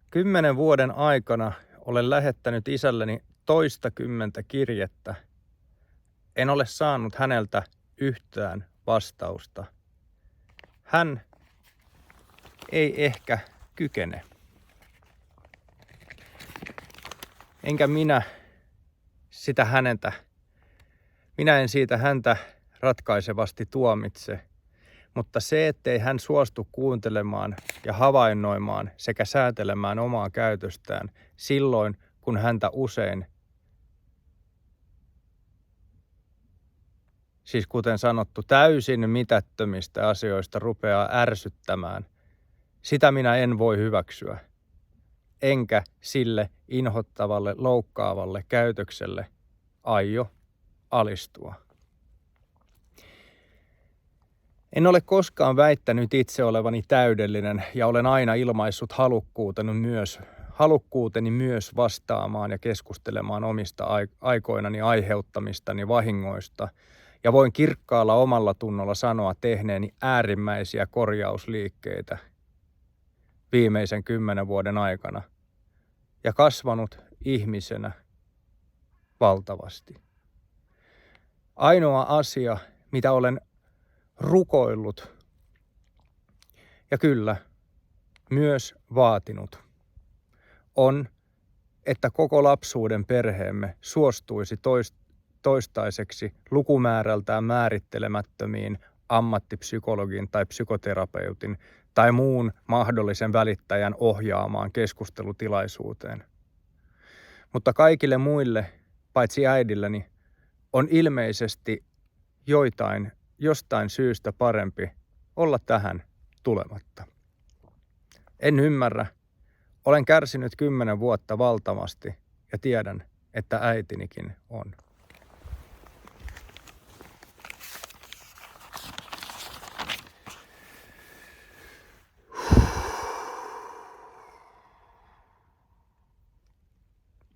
10 vuoden aikana olen lähettänyt isälleni toistakymmentä kirjettä. En ole saanut häneltä yhtään vastausta. Hän ei ehkä kykene. Enkä minä sitä häneltä. Minä en siitä häntä ratkaisevasti tuomitse. Mutta se, ettei hän suostu kuuntelemaan ja havainnoimaan sekä säätelemään omaa käytöstään silloin, kun häntä usein, siis kuten sanottu, täysin mitättömistä asioista rupeaa ärsyttämään, sitä minä en voi hyväksyä. Enkä sille inhottavalle, loukkaavalle käytökselle aio alistua. En ole koskaan väittänyt itse olevani täydellinen ja olen aina ilmaissut halukkuuteni myös vastaamaan ja keskustelemaan omista aikoinani aiheuttamistani vahingoista. Ja voin kirkkaalla omalla tunnolla sanoa tehneeni äärimmäisiä korjausliikkeitä viimeisen 10 vuoden aikana ja kasvanut ihmisenä valtavasti. Ainoa asia, mitä olen rukoillut ja kyllä myös vaatinut, on, että koko lapsuuden perheemme suostuisi toistaiseksi lukumäärältään määrittelemättömiin ammattipsykologin tai psykoterapeutin tai muun mahdollisen välittäjän ohjaamaan keskustelutilaisuuteen. Mutta kaikille muille, paitsi äidilläni, on ilmeisesti jostain syystä parempi olla tähän tulematta. En ymmärrä. Olen kärsinyt 10 vuotta valtavasti ja tiedän, että äitinikin on.